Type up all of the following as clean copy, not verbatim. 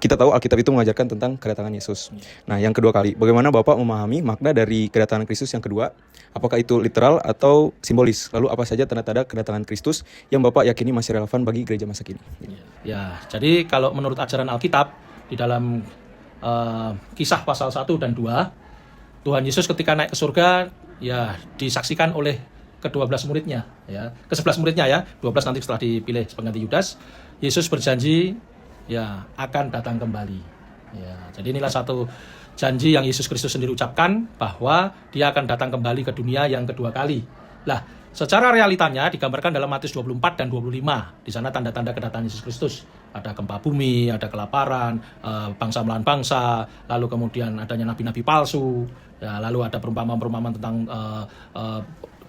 Kita tahu Alkitab itu mengajarkan tentang kedatangan Yesus. Nah, yang kedua kali, bagaimana Bapak memahami makna dari kedatangan Kristus yang kedua? Apakah itu literal atau simbolis? Lalu apa saja tanda-tanda kedatangan Kristus yang Bapak yakini masih relevan bagi gereja masa kini? Ya, jadi kalau menurut ajaran Alkitab di dalam Kisah pasal 1 dan 2, Tuhan Yesus ketika naik ke surga ya disaksikan oleh ke-12 muridnya ya, ke-11 muridnya ya, 12 nanti setelah dipilih pengganti Yudas. Yesus berjanji ya akan datang kembali. Ya, jadi inilah satu janji yang Yesus Kristus sendiri ucapkan bahwa dia akan datang kembali ke dunia yang kedua kali. Lah, secara realitanya digambarkan dalam Matius 24 dan 25. Di sana tanda-tanda kedatangan Yesus Kristus. Ada gempa bumi, ada kelaparan, bangsa melawan bangsa, lalu kemudian adanya nabi-nabi palsu, ya, lalu ada perumpamaan-perumpamaan tentang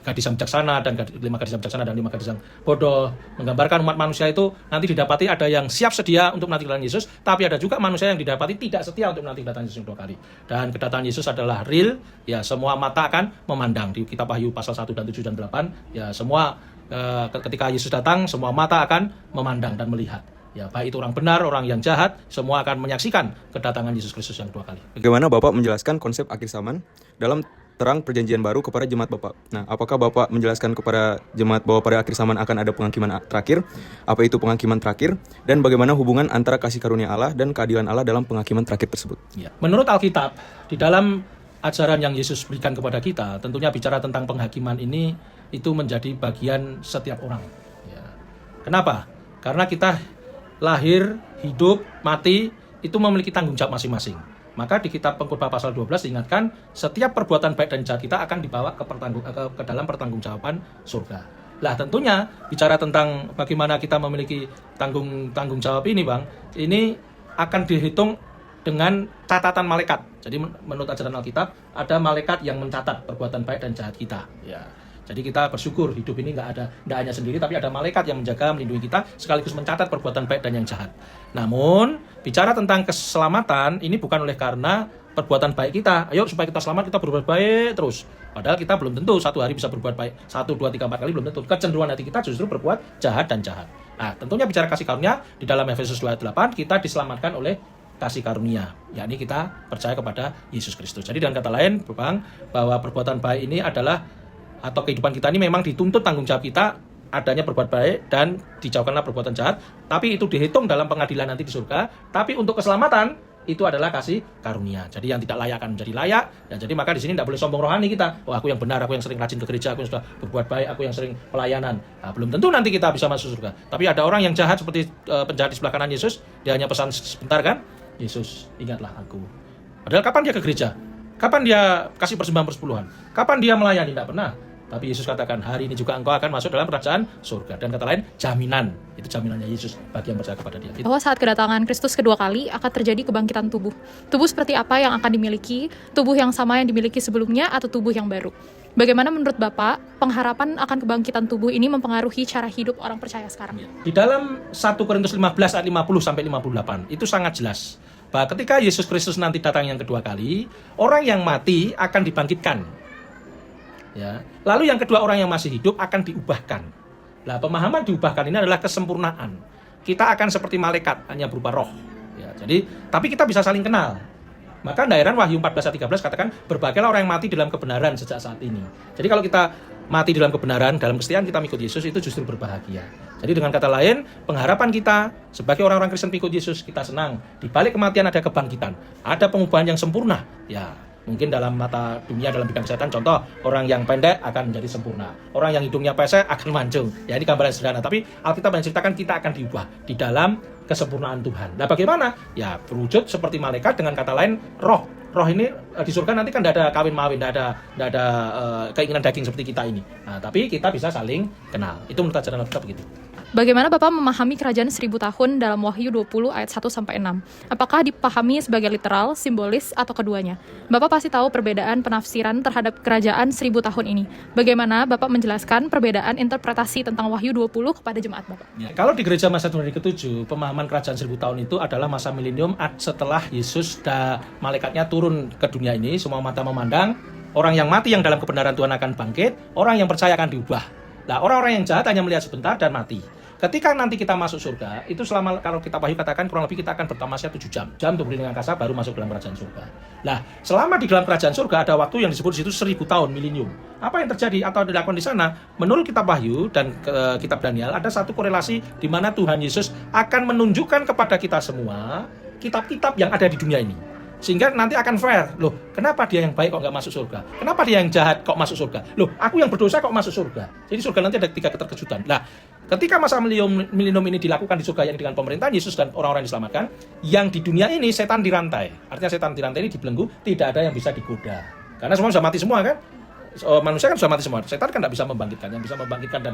gadis yang bijaksana dan 5 gadis yang bijaksana dan 5 gadis yang bodoh, menggambarkan umat manusia itu nanti didapati ada yang siap sedia untuk menanti kedatangan Yesus, tapi ada juga manusia yang didapati tidak setia untuk menanti kedatangan Yesus 2 kali. Dan kedatangan Yesus adalah real, ya semua mata akan memandang. Di kitab Wahyu pasal 1 dan 7 dan 8, ya semua ketika Yesus datang, semua mata akan memandang dan melihat. Ya, baik itu orang benar, orang yang jahat, semua akan menyaksikan kedatangan Yesus Kristus yang 2 kali. Bagaimana Bapak menjelaskan konsep akhir zaman dalam terang perjanjian baru kepada jemaat Bapak? Nah, apakah Bapak menjelaskan kepada jemaat bahwa pada akhir zaman akan ada penghakiman terakhir? Apa itu penghakiman terakhir? Dan bagaimana hubungan antara kasih karunia Allah dan keadilan Allah dalam penghakiman terakhir tersebut? Ya. Menurut Alkitab, di dalam ajaran yang Yesus berikan kepada kita, tentunya bicara tentang penghakiman ini itu menjadi bagian setiap orang. Ya. Kenapa? Karena kita lahir, hidup, mati, itu memiliki tanggung jawab masing-masing. Maka di kitab Pengkhotbah pasal 12 diingatkan setiap perbuatan baik dan jahat kita akan dibawa ke dalam pertanggungjawaban surga. Lah tentunya bicara tentang bagaimana kita memiliki tanggung jawab ini, Bang, ini akan dihitung dengan catatan malaikat. Jadi menurut ajaran Alkitab ada malaikat yang mencatat perbuatan baik dan jahat kita. Ya. Jadi kita bersyukur hidup ini nggak hanya sendiri, tapi ada malaikat yang menjaga, melindungi kita, sekaligus mencatat perbuatan baik dan yang jahat. Namun bicara tentang keselamatan ini bukan oleh karena perbuatan baik kita. Ayo supaya kita selamat kita berbuat baik terus. Padahal kita belum tentu satu hari bisa berbuat baik 1, 2, 3, 4 kali belum tentu. Kecenderungan hati kita justru berbuat jahat dan jahat. Nah tentunya bicara kasih karunia di dalam Efesus 2:8 kita diselamatkan oleh kasih karunia, yakni kita percaya kepada Yesus Kristus. Jadi dengan kata lain, Bang, bahwa perbuatan baik ini adalah atau kehidupan kita ini memang dituntut tanggung jawab kita adanya berbuat baik dan dijauhkanlah perbuatan jahat, tapi itu dihitung dalam pengadilan nanti di surga. Tapi untuk keselamatan itu adalah kasih karunia. Jadi yang tidak layak akan menjadi layak. Ya, jadi maka di sini tidak boleh sombong rohani kita. Oh, aku yang benar, aku yang sering rajin ke gereja, aku yang sudah berbuat baik, aku yang sering pelayanan. Nah, belum tentu nanti kita bisa masuk surga. Tapi ada orang yang jahat seperti penjahat di sebelah kanan Yesus, dia hanya pesan sebentar kan? Yesus, ingatlah aku. Padahal kapan dia ke gereja? Kapan dia kasih persembahan persepuluhan? Kapan dia melayani? Tidak pernah. Tapi Yesus katakan, hari ini juga engkau akan masuk dalam kerajaan surga. Dan kata lain, jaminan. Itu jaminannya Yesus bagi yang percaya kepada dia. Bahwa saat kedatangan Kristus kedua kali akan terjadi kebangkitan tubuh. Tubuh seperti apa yang akan dimiliki? Tubuh yang sama yang dimiliki sebelumnya atau tubuh yang baru? Bagaimana menurut Bapak, pengharapan akan kebangkitan tubuh ini mempengaruhi cara hidup orang percaya sekarang? Di dalam 1 Korintus 15 ayat 50-58, itu sangat jelas. Bahwa ketika Yesus Kristus nanti datang yang kedua kali, orang yang mati akan dibangkitkan. Ya. Lalu yang kedua, orang yang masih hidup akan diubahkan. Nah, pemahaman diubahkan ini adalah kesempurnaan. Kita akan seperti malaikat, hanya berupa roh. Ya, jadi, tapi kita bisa saling kenal. Maka daerah Wahyu 14 ayat 13 katakan, berbahagialah orang yang mati dalam kebenaran sejak saat ini. Jadi kalau kita mati dalam kebenaran, dalam kesetiaan kita mengikut Yesus, itu justru berbahagia. Jadi dengan kata lain, pengharapan kita sebagai orang-orang Kristen mengikut Yesus, kita senang. Di balik kematian ada kebangkitan, ada pengubahan yang sempurna. Ya. Mungkin dalam mata dunia dalam bidang kesehatan, contoh orang yang pendek akan menjadi sempurna, orang yang hidungnya pesek akan mancung. Ya ini gambaran sederhana, tapi Alkitab menceritakan kita akan diubah di dalam kesempurnaan Tuhan. Nah bagaimana? Ya berwujud seperti malaikat, dengan kata lain roh. Roh ini di surga nanti kan tidak ada kawin-mawin, tidak ada keinginan daging seperti kita ini. Nah tapi kita bisa saling kenal. Itu menurut ajaran Alkitab begitu. Bagaimana Bapak memahami kerajaan 1000 tahun dalam Wahyu 20 ayat 1-6? Apakah dipahami sebagai literal, simbolis, atau keduanya? Bapak pasti tahu perbedaan penafsiran terhadap kerajaan 1000 tahun ini. Bagaimana Bapak menjelaskan perbedaan interpretasi tentang Wahyu 20 kepada jemaat Bapak? Ya, kalau di gereja masa Tuhan ke-7, pemahaman kerajaan 1000 tahun itu adalah masa milenium setelah Yesus dan malaikatnya turun ke dunia ini, semua mata memandang, orang yang mati yang dalam kebenaran Tuhan akan bangkit, orang yang percaya akan diubah. Nah, orang-orang yang jahat hanya melihat sebentar dan mati. ketika nanti kita masuk surga, itu selama, kalau kita Wahyu katakan kurang lebih kita akan bertamasya 7 jam. Jam untuk beriringan angkasa baru masuk dalam kerajaan surga. Nah, selama di dalam kerajaan surga ada waktu yang disebut di situ 1000 tahun, milenium. Apa yang terjadi atau dilakukan di sana? Menurut kitab Wahyu dan kitab Daniel, ada satu korelasi di mana Tuhan Yesus akan menunjukkan kepada kita semua kitab-kitab yang ada di dunia ini. Sehingga nanti akan fair. Loh, kenapa dia yang baik kok nggak masuk surga? Kenapa dia yang jahat kok masuk surga? Loh, aku yang berdosa kok masuk surga? Jadi surga nanti ada 3 keterkejutan. Nah, ketika masa milenium ini dilakukan di surga yang dengan pemerintahan Yesus dan orang-orang yang diselamatkan, yang di dunia ini setan dirantai. Artinya setan dirantai ini dibelenggu, tidak ada yang bisa digoda. Karena semua sudah mati semua kan? Manusia kan sudah mati semua. Setan kan tidak bisa membangkitkan. Yang bisa membangkitkan dan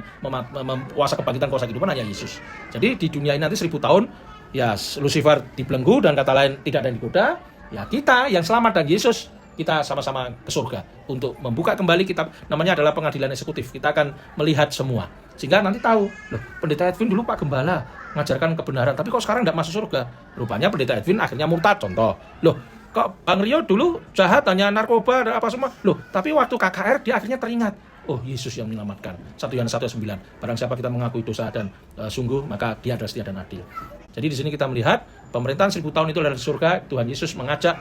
kuasa kebangkitan, kuasa kehidupan hanya Yesus. Jadi di dunia ini nanti 1000 tahun, ya Lucifer dibelenggu dan kata lain tidak ada yang digoda. Ya kita yang selamat dan Yesus, kita sama-sama ke surga untuk membuka kembali kitab, namanya adalah pengadilan eksekutif. Kita akan melihat semua sehingga nanti tahu, loh Pendeta Edwin dulu Pak Gembala mengajarkan kebenaran, tapi kok sekarang tidak masuk surga? Rupanya Pendeta Edwin akhirnya murtad, contoh. Loh kok Bang Rio dulu jahat, hanya narkoba dan apa semua? Loh tapi waktu KKR dia akhirnya teringat, oh Yesus yang menyelamatkan. 1 Yohanes 1:9. Barang siapa kita mengakui dosa dan sungguh, maka dia adalah setia dan adil. Jadi di sini kita melihat pemerintahan 1000 tahun itu adalah surga. Tuhan Yesus mengajak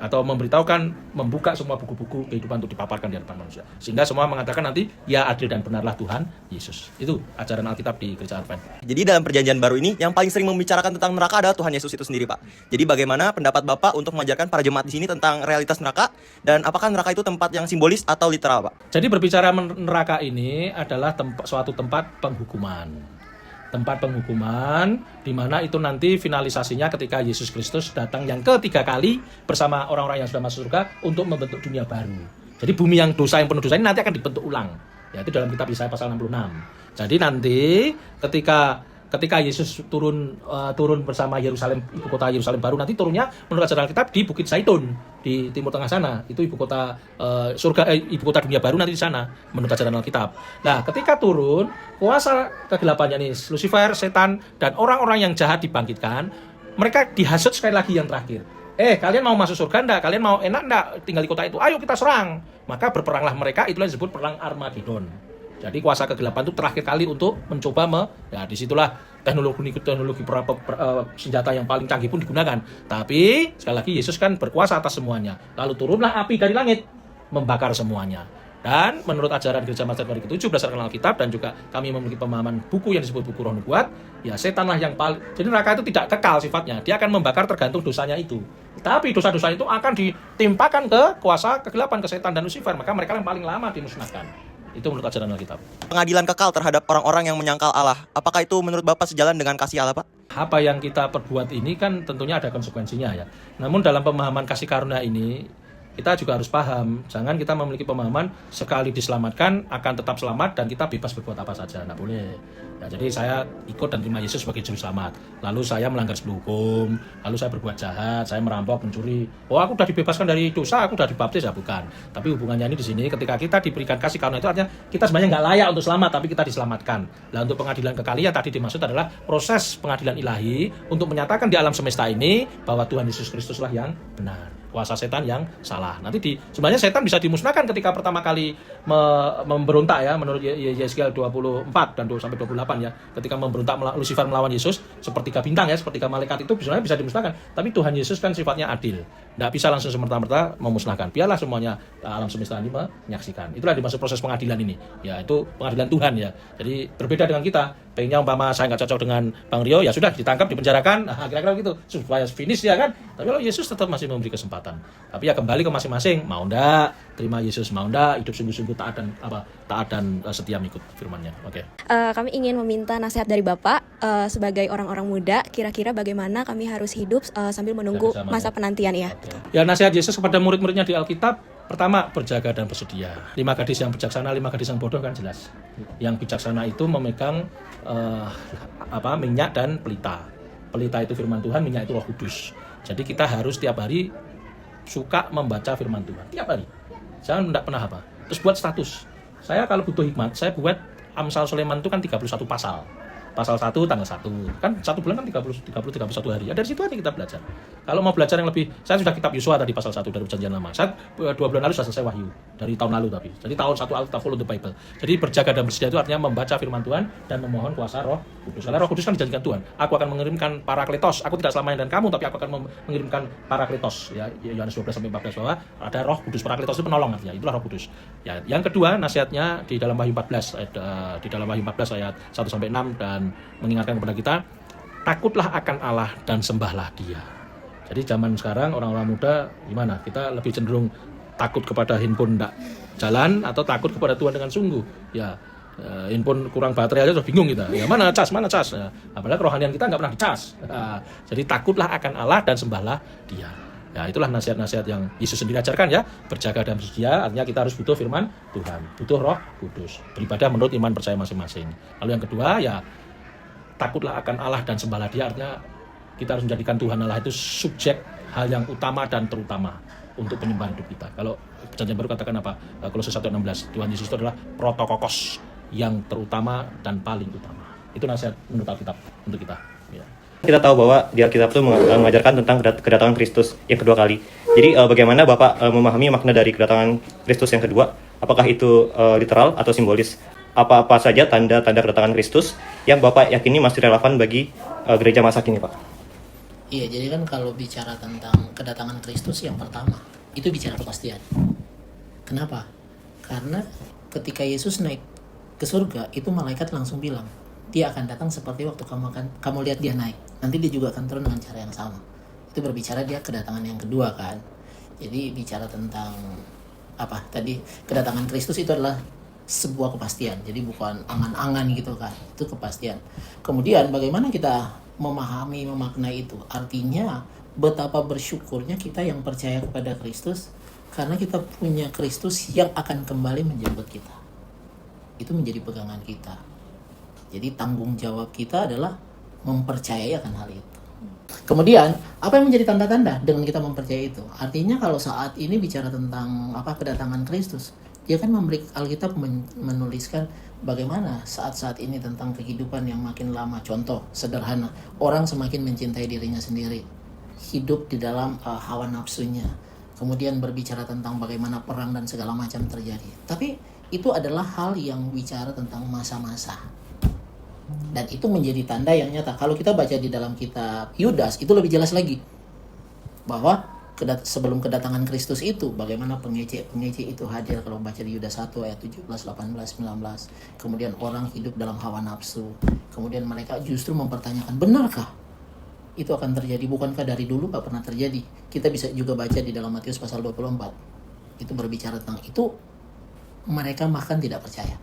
atau memberitahukan, membuka semua buku-buku kehidupan untuk dipaparkan di hadapan manusia. Sehingga semua mengatakan nanti, ya adil dan benarlah Tuhan Yesus. Itu ajaran Alkitab di Gereja Advent. Jadi dalam perjanjian baru ini, yang paling sering membicarakan tentang neraka adalah Tuhan Yesus itu sendiri, Pak. Jadi bagaimana pendapat Bapak untuk mengajarkan para jemaat di sini tentang realitas neraka, dan apakah neraka itu tempat yang simbolis atau literal, Pak? Jadi berbicara neraka ini adalah suatu tempat penghukuman. Tempat penghukuman di mana itu nanti finalisasinya ketika Yesus Kristus datang yang ketiga kali bersama orang-orang yang sudah masuk surga untuk membentuk dunia baru. Jadi bumi yang penuh dosa ini nanti akan dibentuk ulang. Ya, itu dalam kitab Yesaya pasal 66. Jadi nanti ketika Yesus turun bersama Yerusalem, ibu kota Yerusalem baru, nanti turunnya menurut ajaran Alkitab di Bukit Zaitun di timur tengah sana. Itu ibu kota ibu kota dunia baru nanti di sana menurut ajaran Alkitab. Nah, ketika turun, kuasa kegelapannya nih, Lucifer, setan dan orang-orang yang jahat dibangkitkan, mereka dihasut sekali lagi yang terakhir. Kalian mau masuk surga enggak? Kalian mau enak enggak tinggal di kota itu? Ayo kita serang. Maka berperanglah mereka, itulah disebut perang Armageddon. Jadi kuasa kegelapan itu terakhir kali untuk mencoba ya disitulah teknologi senjata yang paling canggih pun digunakan. Tapi sekali lagi Yesus kan berkuasa atas semuanya. Lalu turunlah api dari langit membakar semuanya. Dan menurut ajaran Gereja Master Baru ke-7 berdasarkan Alkitab dan juga kami memiliki pemahaman buku yang disebut buku Roh Nubuat, ya setanlah yang paling. Jadi neraka itu tidak kekal sifatnya, dia akan membakar tergantung dosanya itu. Tapi dosa-dosa itu akan ditimpakan ke kuasa kegelapan, ke setan dan Lucifer, maka mereka yang paling lama dimusnahkan. Itu menurut ajaran Alkitab. Pengadilan kekal terhadap orang-orang yang menyangkal Allah, apakah itu menurut Bapak sejalan dengan kasih Allah, Pak? Apa yang kita perbuat ini kan tentunya ada konsekuensinya ya. Namun dalam pemahaman kasih karunia ini, kita juga harus paham, jangan kita memiliki pemahaman sekali diselamatkan akan tetap selamat dan kita bebas berbuat apa saja, nggak boleh. Ya, jadi saya ikut dan terima Yesus sebagai juru selamat. Lalu saya melanggar sebuah hukum, lalu saya berbuat jahat, saya merampok, mencuri. Oh, aku sudah dibebaskan dari dosa, aku sudah dibaptis, ya bukan. Tapi hubungannya ini di sini, ketika kita diberikan kasih karunia itu artinya kita sebenarnya nggak layak untuk selamat, tapi kita diselamatkan. Nah, untuk pengadilan kekalian tadi dimaksud adalah proses pengadilan ilahi untuk menyatakan di alam semesta ini bahwa Tuhan Yesus Kristuslah yang benar. Kuasa setan yang salah. Nanti sebenarnya setan bisa dimusnahkan ketika pertama kali memberontak ya, menurut Yeskiel 24 dan 2-28 ya. Ketika memberontak Lucifer melawan Yesus seperti bintang ya, seperti malaikat itu sebenarnya bisa dimusnahkan. Tapi Tuhan Yesus kan sifatnya adil. Tidak bisa langsung semerta-merta memusnahkan. Biarlah semuanya alam semesta ini menyaksikan. Itulah dimaksud proses pengadilan ini. Ya, itu pengadilan Tuhan ya. Jadi berbeda dengan kita. Pengennya umpama saya nggak cocok dengan Bang Rio, ya sudah ditangkap, dipenjarakan, nah, kira-kira gitu supaya finish ya kan. Tapi kalau Yesus tetap masih memberi kesempatan. Tapi ya kembali ke masing-masing, mau ndak terima Yesus, mau ndak hidup sungguh-sungguh taat dan setia mengikut firman-Nya. Oke. Kami ingin meminta nasihat dari Bapak sebagai orang-orang muda, kira-kira bagaimana kami harus hidup sambil menunggu masa penantian ya. Okay. Ya, nasihat Yesus kepada murid-muridnya di Alkitab, pertama, berjaga dan bersedia. 5 gadis yang bijaksana, 5 gadis yang bodoh kan jelas. Yang bijaksana itu memegang minyak dan pelita. Pelita itu firman Tuhan, minyak itu Roh Kudus. Jadi kita harus tiap hari suka membaca firman Tuhan. Tiap hari. Jangan tidak pernah apa. Terus buat status. Saya kalau butuh hikmat, saya buat Amsal Sulaiman itu kan 31 pasal. pasal 1 tanggal 1. Kan 1 bulan kan 31 hari. Ya dari situ aja kita belajar. Kalau mau belajar yang lebih, saya sudah kitab Yosua tadi pasal 1 dari Perjanjian Lama. Saya 2 bulan lalu sudah selesai Wahyu dari tahun lalu tapi. Jadi tahun 1 Alkitab follow the Bible. Jadi berjaga dan bersedia itu artinya membaca firman Tuhan dan memohon kuasa Roh Kudus. Karena Roh Kudus kan dijanjikan Tuhan. Aku akan mengirimkan Parakletos. Aku tidak selamanya dan kamu, tapi aku akan mengirimkan Parakletos. Ya, Yohanes 12 sampai 14 bahwa ada Roh Kudus. Parakletos itu penolong artinya. Itulah Roh Kudus. Ya, yang kedua nasihatnya di dalam Wahyu 14 di dalam Wahyu 14 ayat 1 sampai 6 dan mengingatkan kepada kita, takutlah akan Allah dan sembahlah Dia. Jadi zaman sekarang orang-orang muda gimana? Kita lebih cenderung takut kepada handphone tidak jalan atau takut kepada Tuhan dengan sungguh. Ya, handphone kurang baterai aja sudah bingung kita. Ya mana cas? Ya, apalagi kerohanian kita nggak pernah dicas. Jadi takutlah akan Allah dan sembahlah Dia. Ya, itulah nasihat-nasihat yang Yesus sendiri ajarkan ya. Berjaga dan bersedia, artinya kita harus butuh firman Tuhan, butuh Roh Kudus, beribadah menurut iman percaya masing-masing. Lalu yang kedua ya takutlah akan Allah dan sembahlah Dia, artinya kita harus menjadikan Tuhan Allah itu subjek hal yang utama dan terutama untuk penyembahan hidup kita. Kalau Perjanjian Baru katakan apa? Kolose 1:16, Tuhan Yesus itu adalah protokokos yang terutama dan paling utama. Itu nasihat menurut Alkitab untuk kita. Ya. Kita tahu bahwa di Alkitab itu mengajarkan tentang kedatangan Kristus yang kedua kali. Jadi bagaimana Bapak memahami makna dari kedatangan Kristus yang kedua? Apakah itu literal atau simbolis? Apa-apa saja tanda-tanda kedatangan Kristus yang Bapak yakini masih relevan bagi gereja masa kini, Pak? Iya, jadi kan kalau bicara tentang kedatangan Kristus yang pertama, itu bicara kepastian. Kenapa? Karena ketika Yesus naik ke surga, itu malaikat langsung bilang, dia akan datang seperti waktu kamu lihat dia naik. Nanti dia juga akan turun dengan cara yang sama. Itu berbicara dia kedatangan yang kedua kan. Jadi bicara tentang apa? Tadi kedatangan Kristus itu adalah sebuah kepastian. Jadi bukan angan-angan gitu kan. Itu kepastian. Kemudian bagaimana kita memahami, memaknai itu? Artinya betapa bersyukurnya kita yang percaya kepada Kristus karena kita punya Kristus yang akan kembali menjemput kita. Itu menjadi pegangan kita. Jadi tanggung jawab kita adalah mempercayai akan hal itu. Kemudian, apa yang menjadi tanda-tanda dengan kita mempercayai itu? Artinya kalau saat ini bicara tentang kedatangan Kristus, dia kan Alkitab menuliskan bagaimana saat-saat ini tentang kehidupan yang makin lama. Contoh sederhana, orang semakin mencintai dirinya sendiri, hidup di dalam hawa nafsunya, kemudian berbicara tentang bagaimana perang dan segala macam terjadi. Tapi itu adalah hal yang bicara tentang masa-masa. Dan itu menjadi tanda yang nyata. Kalau kita baca di dalam kitab Yudas, itu lebih jelas lagi. Bahwa sebelum kedatangan Kristus itu, bagaimana pengece itu hadir. Kalau baca di Yudas 1 ayat 17, 18, 19. Kemudian orang hidup dalam hawa nafsu. Kemudian mereka justru mempertanyakan, benarkah itu akan terjadi? Bukankah dari dulu gak pernah terjadi? Kita bisa juga baca di dalam Matius pasal 24. Itu berbicara tentang itu. Mereka bahkan tidak percaya.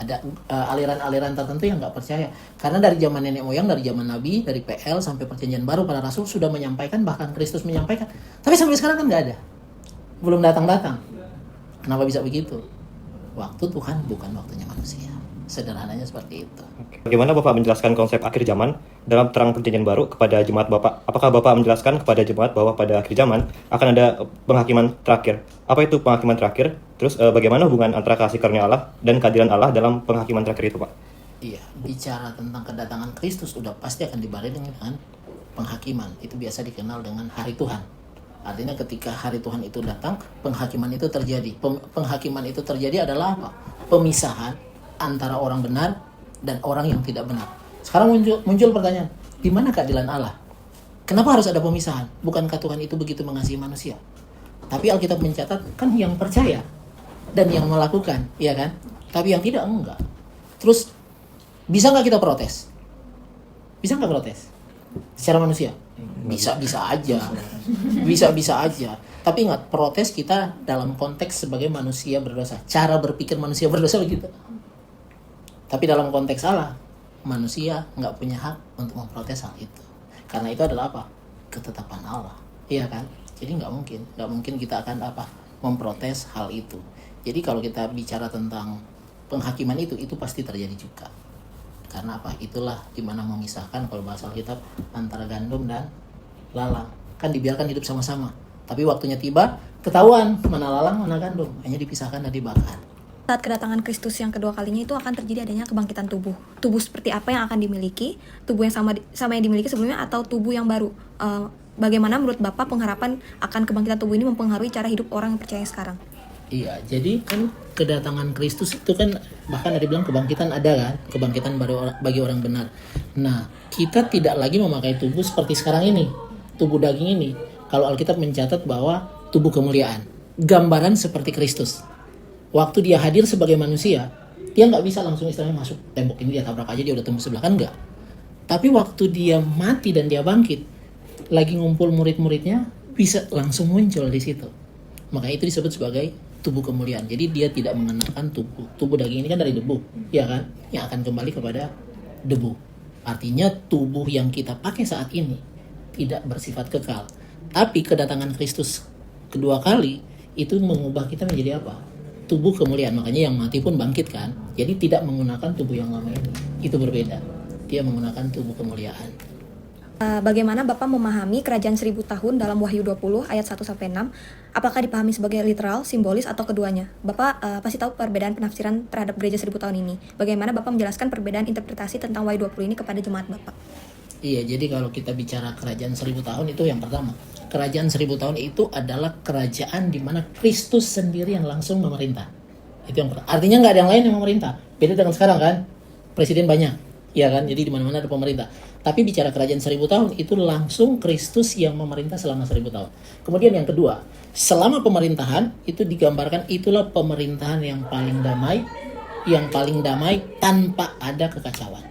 Ada aliran-aliran tertentu yang nggak percaya. Karena dari zaman nenek moyang, dari zaman Nabi, dari PL sampai Perjanjian Baru, para Rasul sudah menyampaikan, bahkan Kristus menyampaikan. Tapi sampai sekarang kan nggak ada. Belum datang-datang. Kenapa bisa begitu? Waktu Tuhan bukan waktunya manusia. Sederhananya seperti itu. Bagaimana Bapak menjelaskan konsep akhir zaman dalam terang Perjanjian Baru kepada jemaat Bapak? Apakah Bapak menjelaskan kepada jemaat bahwa pada akhir zaman akan ada penghakiman terakhir? Apa itu penghakiman terakhir? Terus bagaimana hubungan antara kasih karunia Allah dan keadilan Allah dalam penghakiman terakhir itu, Pak? Iya, bicara tentang kedatangan Kristus sudah pasti akan dibarengi dengan penghakiman. Itu biasa dikenal dengan hari Tuhan. Artinya ketika hari Tuhan itu datang, penghakiman itu terjadi. Penghakiman itu terjadi adalah apa? Pemisahan antara orang benar dan orang yang tidak benar. Sekarang muncul pertanyaan, di mana keadilan Allah? Kenapa harus ada pemisahan? Bukankah Tuhan itu begitu mengasihi manusia? Tapi Alkitab mencatat kan yang percaya dan yang melakukan, ya kan? Tapi yang tidak, enggak. Terus bisa nggak kita protes? Bisa nggak protes? Secara manusia? Bisa aja. Bisa aja. Tapi ingat, protes kita dalam konteks sebagai manusia berdosa. Cara berpikir manusia berdosa begitu. Tapi dalam konteks Allah, manusia nggak punya hak untuk memprotes hal itu. Karena itu adalah apa? Ketetapan Allah. Iya kan? Jadi nggak mungkin kita akan memprotes hal itu. Jadi kalau kita bicara tentang penghakiman itu pasti terjadi juga. Karena apa? Itulah dimana memisahkan kalau bahasa Alkitab antara gandum dan lalang. Kan dibiarkan hidup sama-sama. Tapi waktunya tiba, ketahuan mana lalang, mana gandum. Hanya dipisahkan dan dibakar. Saat kedatangan Kristus yang kedua kalinya itu akan terjadi adanya kebangkitan tubuh. Tubuh seperti apa yang akan dimiliki? Tubuh yang sama yang dimiliki sebelumnya atau tubuh yang baru? Bagaimana menurut Bapak pengharapan akan kebangkitan tubuh ini mempengaruhi cara hidup orang yang percaya sekarang? Iya, jadi kan kedatangan Kristus itu kan bahkan ada bilang kebangkitan ada kan, kebangkitan baru bagi orang benar. Nah, kita tidak lagi memakai tubuh seperti sekarang ini, tubuh daging ini. Kalau Alkitab mencatat bahwa tubuh kemuliaan, gambaran seperti Kristus. Waktu dia hadir sebagai manusia, dia nggak bisa langsung istilahnya masuk tembok ini dia tabrak aja dia udah tembus sebelah, kan enggak. Tapi waktu dia mati dan dia bangkit, lagi ngumpul murid-muridnya bisa langsung muncul di situ. Maka itu disebut sebagai tubuh kemuliaan. Jadi dia tidak mengenakan tubuh daging ini kan dari debu, ya kan? Yang akan kembali kepada debu. Artinya tubuh yang kita pakai saat ini tidak bersifat kekal. Tapi kedatangan Kristus kedua kali itu mengubah kita menjadi apa? Tubuh kemuliaan. Makanya yang mati pun bangkit kan. Jadi tidak menggunakan tubuh yang lama ini. Itu berbeda. Dia menggunakan tubuh kemuliaan. Bagaimana Bapak memahami kerajaan 1000 tahun dalam Wahyu 20 ayat 1-6? Apakah dipahami sebagai literal, simbolis, atau keduanya? Bapak pasti tahu perbedaan penafsiran terhadap gereja 1000 tahun ini. Bagaimana Bapak menjelaskan perbedaan interpretasi tentang Wahyu 20 ini kepada jemaat Bapak? Iya, jadi kalau kita bicara kerajaan 1000 tahun itu yang pertama. Kerajaan 1000 tahun itu adalah kerajaan di mana Kristus sendiri yang langsung memerintah. Itu yang pertama. Artinya nggak ada yang lain yang memerintah. Beda dengan sekarang kan, presiden banyak, ya kan? Jadi di mana-mana ada pemerintah. Tapi bicara kerajaan 1000 tahun itu langsung Kristus yang memerintah selama 1000 tahun. Kemudian yang kedua, selama pemerintahan itu digambarkan itulah pemerintahan yang paling damai tanpa ada kekacauan.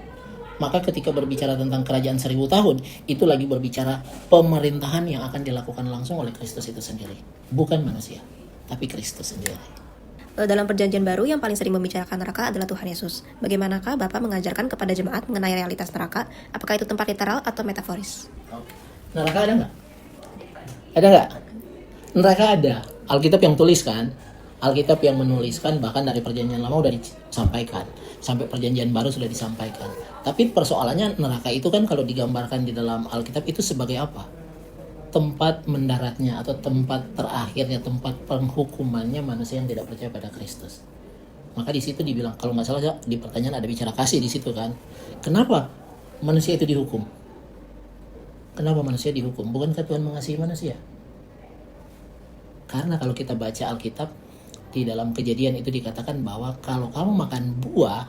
Maka ketika berbicara tentang kerajaan 1000 tahun, itu lagi berbicara pemerintahan yang akan dilakukan langsung oleh Kristus itu sendiri. Bukan manusia, tapi Kristus sendiri. Dalam perjanjian baru yang paling sering membicarakan neraka adalah Tuhan Yesus. Bagaimanakah Bapak mengajarkan kepada jemaat mengenai realitas neraka? Apakah itu tempat literal atau metaforis? Neraka ada nggak? Ada nggak? Neraka ada. Alkitab yang tuliskan, Alkitab yang menuliskan bahkan dari perjanjian lama sudah disampaikan. Sampai perjanjian baru sudah disampaikan. Tapi persoalannya neraka itu kan kalau digambarkan di dalam Alkitab itu sebagai apa? Tempat mendaratnya atau tempat terakhirnya, tempat penghukumannya manusia yang tidak percaya pada Kristus. Maka di situ dibilang, kalau nggak salah di pertanyaan ada bicara kasih di situ kan. Kenapa manusia itu dihukum? Kenapa manusia dihukum? Bukankah Tuhan mengasihi manusia? Karena kalau kita baca Alkitab, di dalam Kejadian itu dikatakan bahwa kalau kamu makan buah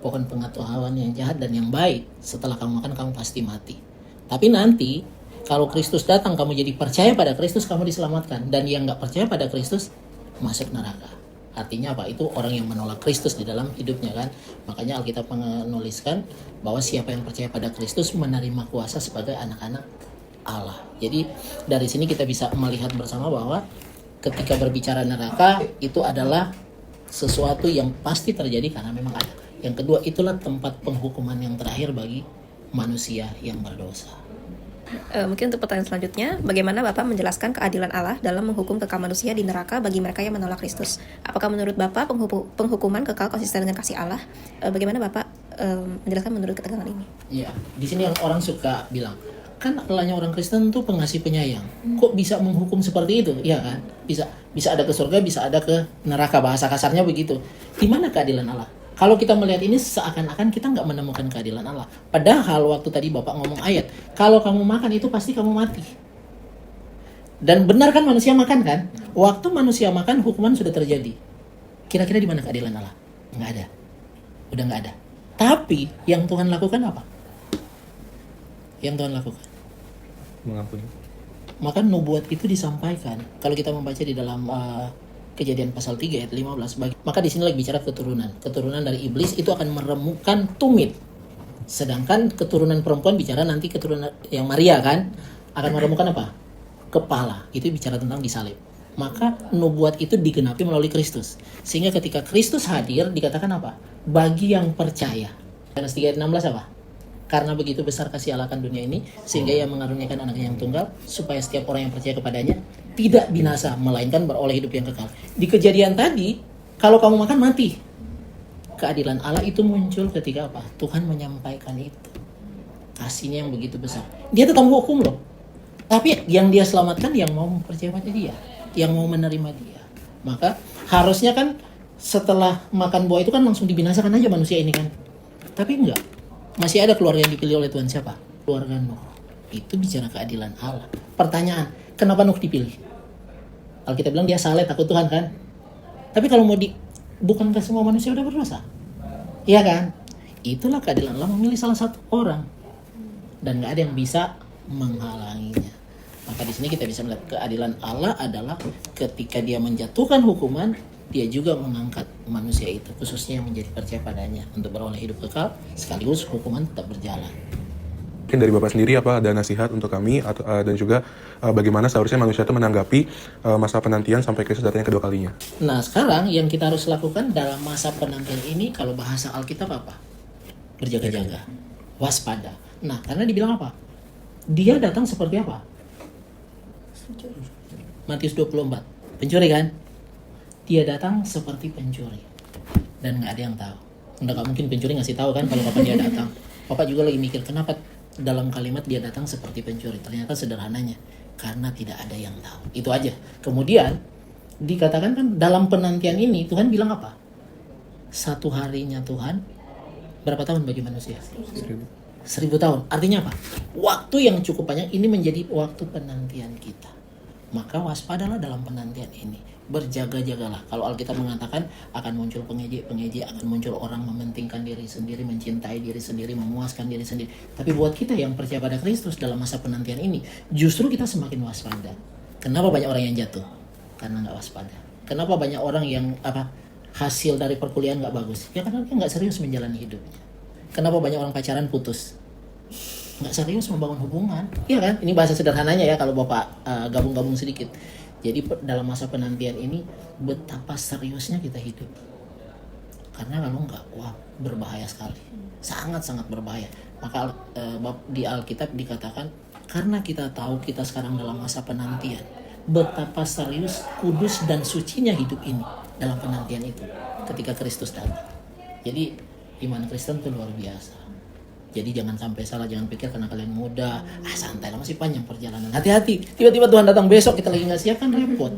pohon pengetahuan yang jahat dan yang baik, setelah kamu makan kamu pasti mati. Tapi nanti kalau Kristus datang kamu jadi percaya pada Kristus, kamu diselamatkan. Dan yang nggak percaya pada Kristus masuk neraka. Artinya apa? Itu orang yang menolak Kristus di dalam hidupnya kan. Makanya Alkitab menuliskan bahwa siapa yang percaya pada Kristus menerima kuasa sebagai anak-anak Allah. Jadi dari sini kita bisa melihat bersama bahwa ketika berbicara neraka itu adalah sesuatu yang pasti terjadi karena memang ada. Yang kedua, itulah tempat penghukuman yang terakhir bagi manusia yang berdosa. Mungkin untuk pertanyaan selanjutnya, bagaimana Bapak menjelaskan keadilan Allah dalam menghukum kekal manusia di neraka bagi mereka yang menolak Kristus? Apakah menurut Bapak penghukuman kekal konsisten dengan kasih Allah? Bagaimana Bapak menjelaskan menurut ketegangan ini? Iya, di sini yang orang suka bilang, kan Allahnya orang Kristen tuh pengasih penyayang. Kok bisa menghukum seperti itu? Iya kan? Bisa ada ke surga, bisa ada ke neraka. Bahasa kasarnya begitu. Di mana keadilan Allah? Kalau kita melihat ini seakan-akan kita nggak menemukan keadilan Allah. Padahal waktu tadi Bapak ngomong ayat, kalau kamu makan itu pasti kamu mati. Dan benar kan manusia makan kan? Waktu manusia makan hukuman sudah terjadi. Kira-kira di mana keadilan Allah? Nggak ada. Udah nggak ada. Tapi yang Tuhan lakukan apa? Yang Tuhan lakukan Mengampuni. maka nubuat itu disampaikan. Kalau kita membaca di dalam Kejadian pasal 3 ayat 15, maka di sini lagi bicara keturunan dari iblis itu akan meremukkan tumit. Sedangkan keturunan perempuan bicara nanti keturunan yang Maria kan akan meremukkan apa? Kepala. Itu bicara tentang disalib. Maka nubuat itu digenapi melalui Kristus. Sehingga ketika Kristus hadir dikatakan apa? Bagi yang percaya. Yohanes 3 ayat 16 apa? Karena begitu besar kasih Allah akan dunia ini, sehingga Ia mengaruniakan anaknya yang tunggal, supaya setiap orang yang percaya kepadanya tidak binasa, melainkan beroleh hidup yang kekal. Di Kejadian tadi, kalau kamu makan mati. Keadilan Allah itu muncul ketika apa? Tuhan menyampaikan itu. Kasihnya yang begitu besar. Dia tetap hukum loh. Tapi yang dia selamatkan yang mau percaya pada dia, yang mau menerima dia. Maka harusnya kan setelah makan buah itu kan langsung dibinasakan aja manusia ini kan. Tapi enggak. Masih ada keluarga yang dipilih oleh Tuhan, siapa? Keluarga Nuh. Itu bicara keadilan Allah. Pertanyaan, kenapa Nuh dipilih? Alkitab bilang dia saleh, takut Tuhan kan? Tapi kalau bukankah semua manusia udah berdosa? Iya kan? Itulah keadilan Allah memilih salah satu orang. Dan nggak ada yang bisa menghalanginya. Maka di sini kita bisa melihat keadilan Allah adalah ketika dia menjatuhkan hukuman, dia juga mengangkat manusia itu, khususnya yang menjadi percaya padanya, untuk beroleh hidup kekal, sekaligus hukuman tetap berjalan. Mungkin dari Bapak sendiri apa ada nasihat untuk kami dan juga bagaimana seharusnya manusia itu menanggapi masa penantian sampai Kristus datang yang kedua kalinya? Nah sekarang yang kita harus lakukan dalam masa penantian ini, kalau bahasa Alkitab apa? Berjaga-jaga, waspada. Nah karena dibilang apa? Dia datang seperti apa? Matius 24, pencuri kan? Dia datang seperti pencuri. Dan nggak ada yang tahu. Nggak mungkin pencuri ngasih tahu kan kalau kapan dia datang. Bapak juga lagi mikir kenapa dalam kalimat dia datang seperti pencuri. Ternyata sederhananya, karena tidak ada yang tahu. Itu aja. Kemudian dikatakan kan dalam penantian ini Tuhan bilang apa? 1 harinya Tuhan berapa tahun bagi manusia? 1000 tahun. Artinya apa? Waktu yang cukup banyak ini menjadi waktu penantian kita. Maka waspadalah dalam penantian ini. Berjaga-jagalah. Kalau Alkitab mengatakan akan muncul pengeji, akan muncul orang mementingkan diri sendiri, mencintai diri sendiri, memuaskan diri sendiri. Tapi buat kita yang percaya pada Kristus dalam masa penantian ini, justru kita semakin waspada. Kenapa banyak orang yang jatuh? Karena nggak waspada. Kenapa banyak orang yang hasil dari perkuliahan nggak bagus? Ya karena dia nggak serius menjalani hidupnya. Kenapa banyak orang pacaran putus? Nggak serius membangun hubungan. Iya kan? Ini bahasa sederhananya ya kalau Bapak gabung-gabung sedikit. Jadi dalam masa penantian ini betapa seriusnya kita hidup. Karena kalau enggak, wah berbahaya sekali. Sangat-sangat berbahaya. Maka di Alkitab dikatakan, karena kita tahu kita sekarang dalam masa penantian, betapa serius, kudus, dan sucinya hidup ini dalam penantian itu ketika Kristus datang. Jadi iman Kristen itu luar biasa. Jadi jangan sampai salah, jangan pikir karena kalian muda, santai lah, masih panjang perjalanan. Hati-hati, tiba-tiba Tuhan datang besok, kita lagi nggak siap kan repot.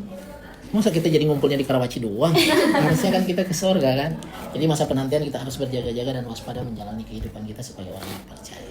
Masa kita jadi ngumpulnya di Karawaci doang? Harusnya kan kita ke surga kan. Jadi masa penantian kita harus berjaga-jaga dan waspada menjalani kehidupan kita sebagai orang yang percaya.